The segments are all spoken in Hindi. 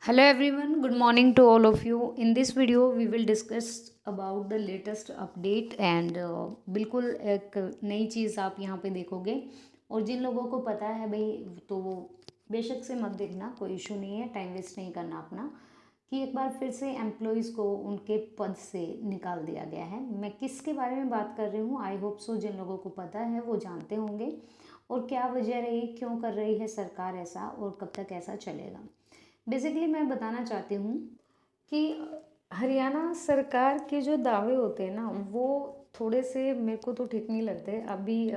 Hello everyone, good morning to all of you. In this video, we will discuss about the latest update and बिल्कुल एक नई चीज़ आप यहाँ पे देखोगे। और जिन लोगों को पता है भाई तो वो बेशक से मत देखना, कोई इशू नहीं है, टाइम वेस्ट नहीं करना अपना। कि एक बार फिर से एम्प्लॉयज़ को उनके पद से निकाल दिया गया है। मैं किसके बारे में बात कर रही हूँ, आई होप सो जिन लोगों को पता है वो जानते होंगे। और क्या वजह रही, क्यों कर रही है सरकार ऐसा और कब तक ऐसा चलेगा। बेसिकली मैं बताना चाहती हूँ कि हरियाणा सरकार के जो दावे होते हैं ना वो थोड़े से मेरे को तो ठीक नहीं लगते। अभी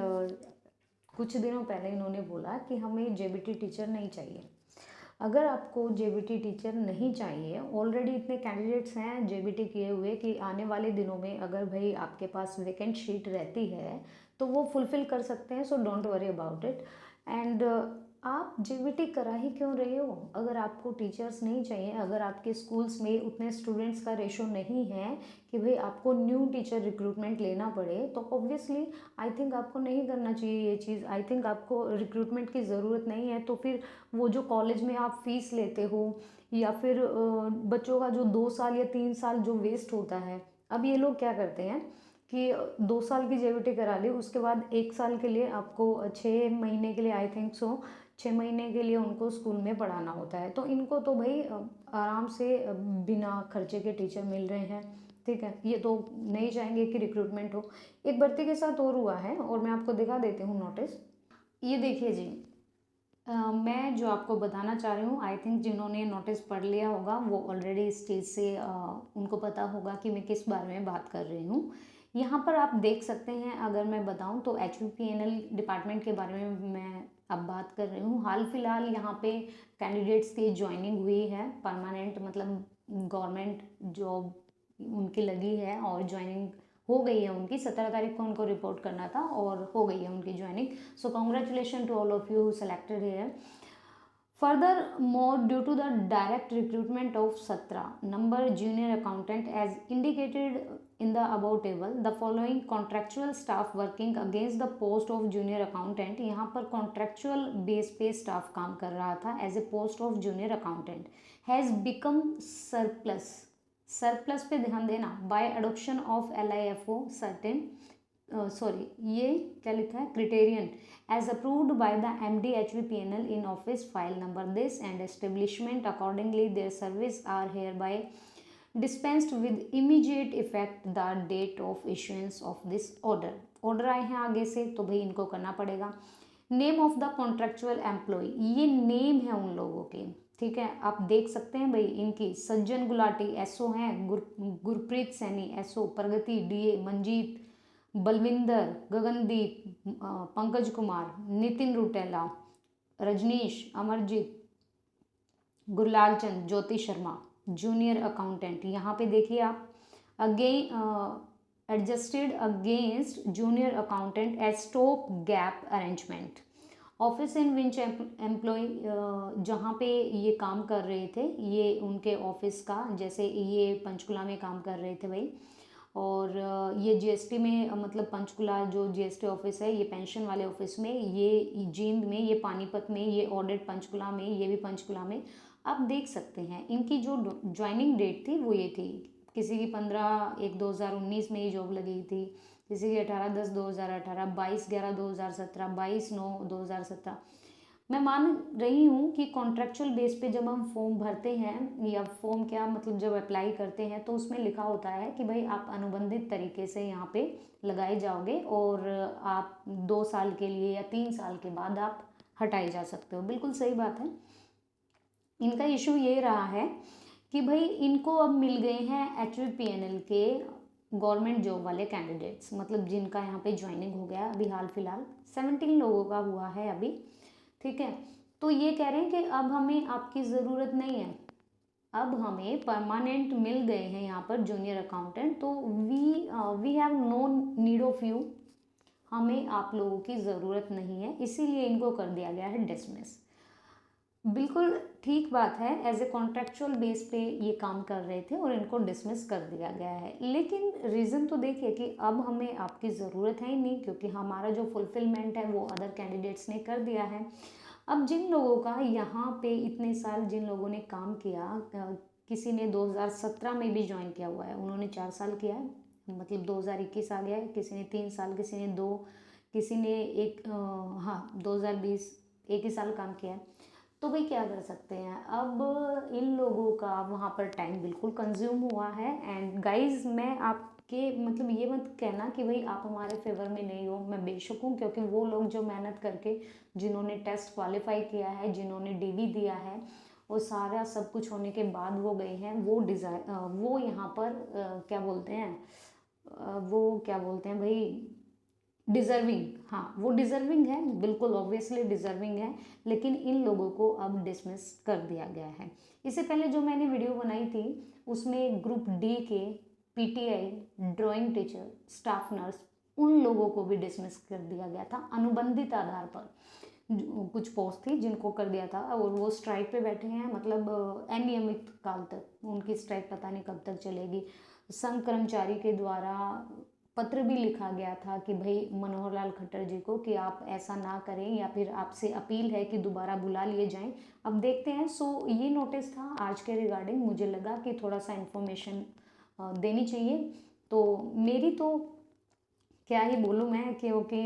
कुछ दिनों पहले इन्होंने बोला कि हमें जेबीटी टीचर नहीं चाहिए। अगर आपको जेबीटी टीचर नहीं चाहिए, ऑलरेडी इतने कैंडिडेट्स हैं जेबीटी किए हुए कि आने वाले दिनों में अगर भाई आपके पास वैकेंट शीट रहती है तो वो फुलफ़िल कर सकते हैं। So don't worry about it. And आप जेबीटी करा ही क्यों रहे हो? अगर आपको टीचर्स नहीं चाहिए, अगर आपके स्कूल्स में उतने स्टूडेंट्स का रेशो नहीं है कि भाई आपको न्यू टीचर रिक्रूटमेंट लेना पड़े, तो ऑब्वियसली आई थिंक आपको नहीं करना चाहिए ये चीज़। आई थिंक आपको रिक्रूटमेंट की ज़रूरत नहीं है। तो फिर वो जो कॉलेज में आप फीस लेते हो या फिर बच्चों का जो 2 साल या 3 साल जो वेस्ट होता है, अब ये लोग क्या करते हैं कि 2 साल की जेबीटी करा ली, उसके बाद 1 साल के लिए आपको 6 महीने के लिए आई थिंक सो 6 महीने के लिए उनको स्कूल में पढ़ाना होता है। तो इनको तो भाई आराम से बिना खर्चे के टीचर मिल रहे हैं। ठीक है, ये तो नहीं चाहेंगे कि रिक्रूटमेंट हो। एक भर्ती के साथ और हुआ है और मैं आपको दिखा देती हूँ नोटिस। ये देखिए जी, मैं जो आपको बताना चाह रही हूँ, आई थिंक जिन्होंने नोटिस पढ़ लिया होगा वो ऑलरेडी इस चीज़ से उनको पता होगा कि मैं किस बारे में बात कर रही हूँ। यहाँ पर आप देख सकते हैं, अगर मैं बताऊँ तो HVPNL डिपार्टमेंट के बारे में मैं अब बात कर रही हूँ। हाल फिलहाल यहाँ पे कैंडिडेट्स की ज्वाइनिंग हुई है, परमानेंट मतलब गवर्नमेंट जॉब उनकी लगी है और ज्वाइनिंग हो गई है उनकी। 17 तारीख को उनको रिपोर्ट करना था और हो गई है उनकी joining. So congratulation to all of you who selected here. Furthermore, due to the direct recruitment of 17 number junior accountant as indicated in the above table, the following contractual staff working against the post of junior accountant, यहाँ पर contractual base पे staff काम कर रहा था as a post of junior accountant, has become surplus। Surplus पे ध्यान देना, by adoption of LIFO certain sorry ये क्या लिखा है, criterion as approved by the MD HVPNL in office file number this and establishment accordingly their service are hereby dispensed with immediate effect the date of issuance of this order। Order आए हैं आगे से तो भाई इनको करना पड़ेगा। Name of the contractual employ, ये नेम है उन लोगों के। ठीक है, आप देख सकते हैं भाई इनकी, सज्जन गुलाटी SO हैं, Gurpreet Saini SO, Pragati DA, Manjeet, Balwinder, Gagandeep, Pankaj Kumar, Nitin Rutela, Rajneesh, Amarjeet, Gurlal Chand, Jyoti Sharma junior accountant. यहाँ पे देखिए आप, again adjusted against junior accountant as stop gap arrangement. Office in which employ, जहाँ पे ये काम कर रहे थे, ये उनके ऑफिस का, जैसे ये पंचकुला में काम कर रहे थे भाई, और ये GST में मतलब पंचकुला जो GST ऑफिस है, ये पेंशन वाले ऑफिस में, ये जींद में, ये पानीपत में, ये ऑडिट पंचकुला में, ये भी पंचकुला में। आप देख सकते हैं इनकी जो ज्वाइनिंग डेट थी वो ये थी, किसी की 15/1/2019 में ये जॉब लगी थी, किसी की 18/10/2018, 22/11/2017, 22/9/2017। मैं मान रही हूँ कि कॉन्ट्रेक्चुअल बेस पे जब हम फॉर्म भरते हैं, या फॉर्म क्या मतलब जब अप्लाई करते हैं, तो उसमें लिखा होता है कि भाई आप अनुबंधित तरीके से यहाँ पे लगाए जाओगे और आप 2 साल के लिए या 3 साल के बाद आप हटाए जा सकते हो। बिल्कुल सही बात है। इनका इशू ये रहा है कि भाई इनको अब मिल गए हैं HVPNL के गवर्नमेंट जॉब वाले कैंडिडेट्स, मतलब जिनका यहाँ पे ज्वाइनिंग हो गया अभी हाल फिलहाल 17 लोगों का हुआ है अभी। ठीक है, तो ये कह रहे हैं कि अब हमें आपकी ज़रूरत नहीं है, अब हमें परमानेंट मिल गए हैं यहाँ पर जूनियर अकाउंटेंट, तो we have no need of you, हमें आप लोगों की ज़रूरत नहीं है, इसीलिए इनको कर दिया गया है डिसमिस। बिल्कुल ठीक बात है, एज ए कॉन्ट्रेक्चुअल बेस पे ये काम कर रहे थे और इनको डिसमिस कर दिया गया है। लेकिन रीज़न तो देखिए कि अब हमें आपकी ज़रूरत है ही नहीं, क्योंकि हमारा जो फुलफिलमेंट है वो अदर कैंडिडेट्स ने कर दिया है। अब जिन लोगों का यहाँ पे इतने साल जिन लोगों ने काम किया, किसी ने 2017 में भी ज्वाइन किया हुआ है, उन्होंने 4 साल किया है, मतलब 2021 आ गया है, किसी ने 3 साल, किसी ने 2, किसी ने एक, हाँ 2020 एक ही साल काम किया है। तो भाई क्या कर सकते हैं, अब इन लोगों का वहाँ पर टाइम बिल्कुल कंज्यूम हुआ है। एंड गाइज मैं आपके मतलब ये मत कहना कि भाई आप हमारे फेवर में नहीं हो, मैं बेशक हूँ, क्योंकि वो लोग जो मेहनत करके, जिन्होंने टेस्ट क्वालिफाई किया है, जिन्होंने डीवी दिया है, वो सारा सब कुछ होने के बाद वो गए हैं, वो यहाँ पर क्या बोलते हैं, वो क्या बोलते हैं भाई, डिज़र्विंग, हाँ वो डिज़र्विंग है, बिल्कुल ऑब्वियसली डिज़र्विंग है, लेकिन इन लोगों को अब डिसमिस कर दिया गया है। इससे पहले जो मैंने वीडियो बनाई थी उसमें ग्रुप डी के PTI, drawing teacher, staff nurse, उन लोगों को भी डिसमिस कर दिया गया था अनुबंधित आधार पर। कुछ पोस्ट थी जिनको कर दिया था और वो स्ट्राइक पे बैठे हैं, मतलब अनियमित काल तक उनकी स्ट्राइक पता नहीं कब तक चलेगी। संघ कर्मचारी के द्वारा पत्र भी लिखा गया था कि भाई मनोहर लाल खट्टर जी को कि आप ऐसा ना करें, या फिर आपसे अपील है कि दोबारा बुला लिए जाएं। अब देखते हैं। सो ये नोटिस था आज के रिगार्डिंग, मुझे लगा कि थोड़ा सा इन्फॉर्मेशन देनी चाहिए। तो मेरी तो क्या ही बोलूँ मैं, क्योंकि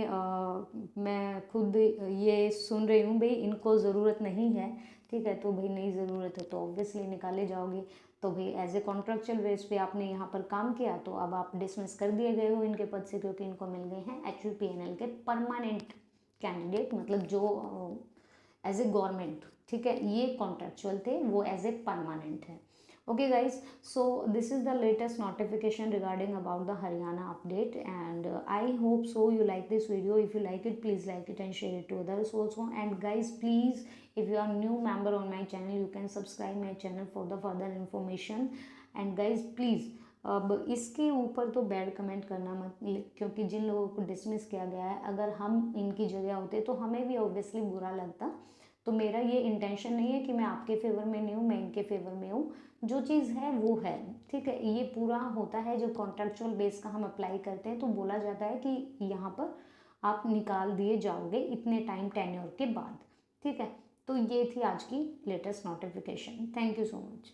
मैं खुद ये सुन रही हूँ भाई इनको ज़रूरत नहीं है, ठीक है, तो भाई नहीं ज़रूरत है तो ऑब्वियसली निकाले जाओगे। तो भाई एज ए कॉन्ट्रेक्चुअल बेस पे आपने यहाँ पर काम किया, तो अब आप डिसमिस कर दिए गए हो इनके पद से, क्योंकि इनको मिल गए हैं HUPNL के परमानेंट कैंडिडेट, मतलब जो एज ए गवर्नमेंट, ठीक है, ये कॉन्ट्रेक्चुअल थे, वो एज ए परमानेंट है। Okay guys, so this is the latest notification regarding about the Haryana update, and I hope so you like this video. If you like it, please like it and share it to others also. And guys, please, if you are new member on my channel, you can subscribe my channel for the further information. And guys, please, अब इसके ऊपर तो बैड कमेंट करना मत, क्योंकि जिन लोगों को डिसमिस किया गया है, अगर हम इनकी जगह होते तो हमें भी ऑब्वियसली बुरा लगता। तो मेरा ये इंटेंशन नहीं है कि मैं आपके फेवर में नहीं हूँ, मैं इनके फेवर में हूँ, जो चीज़ है वो है, ठीक है। ये पूरा होता है जब कॉन्ट्रेक्चुअल बेस का हम अप्लाई करते हैं, तो बोला जाता है कि यहाँ पर आप निकाल दिए जाओगे इतने टाइम टेन्योर के बाद, ठीक है। तो ये थी आज की latest notification. Thank you so much.